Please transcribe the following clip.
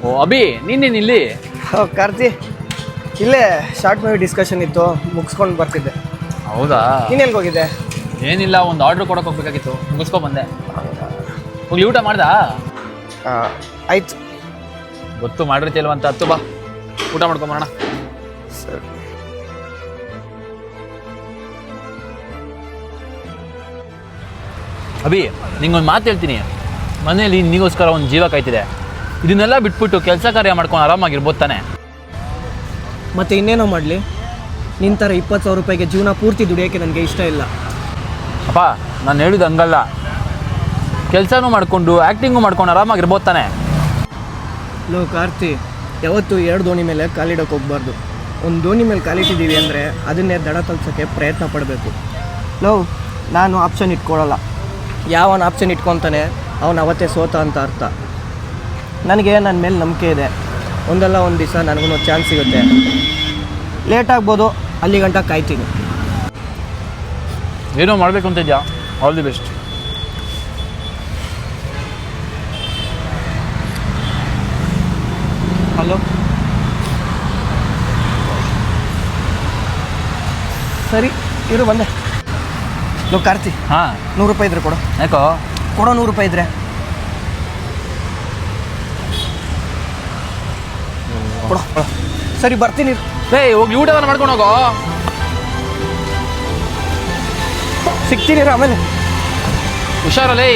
ಓ ಅಭಿ ನೀನೇನು ಇಲ್ಲಿ? ಕಾರ್ತಿ, ಇಲ್ಲೇ ಶಾರ್ಟ್ ಮೂವಿ ಡಿಸ್ಕಷನ್ ಇತ್ತು, ಮುಗಿಸ್ಕೊಂಡು ಬರ್ತಿದ್ದೆ. ಹೌದಾ? ನೀನೆಲ್ಗೆ ಹೋಗಿದ್ದೆ? ಏನಿಲ್ಲ, ಒಂದು ಆರ್ಡ್ರ್ ಕೊಡೋಕೆ ಹೋಗ್ಬೇಕಾಗಿತ್ತು, ಮುಗಿಸ್ಕೊಂಬಂದೆ. ಹೋಗ್ಲಿ ಊಟ ಮಾಡ್ದಾ? ಆಯ್ತು. ಗೊತ್ತು ಮಾಡಿರ್ತಿಲ್ವ ಅಂತ. ಹತ್ತು ಬಾ, ಊಟ ಮಾಡ್ಕೊಂಬರೋಣ. ಸರಿ. ಅಭಿ, ನಿಂಗೊಂದು ಮಾತು ಹೇಳ್ತೀನಿ. ಮನೇಲಿ ನಿಗೋಸ್ಕರ ಒಂದು ಜೀವ ಕಾಯ್ತಿದೆ. ಇದನ್ನೆಲ್ಲ ಬಿಟ್ಬಿಟ್ಟು ಕೆಲಸ ಕಾರ್ಯ ಮಾಡ್ಕೊಂಡು ಆರಾಮಾಗಿರ್ಬೋದು ತಾನೆ? ಮತ್ತು ಇನ್ನೇನೋ ಮಾಡಲಿ, ನಿನ್ನ ಥರ 20,000 ರೂಪಾಯಿಗೆ ಜೀವನ ಪೂರ್ತಿ ದುಡಿಯೋಕ್ಕೆ ನನಗೆ ಇಷ್ಟ ಇಲ್ಲ. ಅಪ್ಪ, ನಾನು ಹೇಳಿದ್ದು ಹಂಗಲ್ಲ. ಕೆಲಸನೂ ಮಾಡಿಕೊಂಡು ಆ್ಯಕ್ಟಿಂಗು ಮಾಡ್ಕೊಂಡು ಆರಾಮಾಗಿರ್ಬೋದು ತಾನೆ? ಲೋ ಕಾರ್ತಿ, ಯಾವತ್ತೂ 2 ದೋಣಿ ಮೇಲೆ ಕಾಲಿಡೋಕೆ ಹೋಗ್ಬಾರ್ದು. ಒಂದು ದೋಣಿ ಮೇಲೆ ಕಾಲಿಟ್ಟಿದ್ದೀವಿ ಅಂದರೆ ಅದನ್ನೇ ದಡ ತಲ್ಸೋಕ್ಕೆ ಪ್ರಯತ್ನ ಪಡಬೇಕು. ಲೋ, ನಾನು ಆಪ್ಷನ್ ಇಟ್ಕೊಳ್ಳಲ್ಲ. ಯಾವನ ಆಪ್ಷನ್ ಇಟ್ಕೊತಾನೆ ಅವನು ಅವತ್ತೇ ಸೋತ ಅಂತ ಅರ್ಥ. ನನಗೆ ನನ್ನ ಮೇಲೆ ನಂಬಿಕೆ ಇದೆ. ಒಂದಲ್ಲ ಒಂದು ದಿವಸ ನನಗೂ ಚಾನ್ಸ್ ಸಿಗುತ್ತೆ. ಲೇಟ್ ಆಗ್ಬೋದು, ಅಲ್ಲಿ ಗಂಟ ಕಾಯ್ತೀನಿ. ಏನೋ ಮಾಡಬೇಕು ಅಂತ ಇದೆಯಾ? All the best. ಹಲೋ, ಸರಿ ಇರು, ಬಂದೆ. ಲೋ ಕಾರ್ತಿ, ಹಾಂ, 100 ರೂಪಾಯಿ ಇದ್ರೆ ಕೊಡು. ಯಾಕೋ? ಕೊಡೋ 100 ರೂಪಾಯಿ ಇದ್ರೆ ಕೊಡು. ಸರಿ, ಬರ್ತೀನಿ. ಹೋಗಿ ಊಟ ಮಾಡ್ಕೊಂಡು ಹೋಗೋ. ಸಿಗ್ತೀನಿ ಆಮೇಲೆ. ಹುಷಾರಲ್ಲೇ.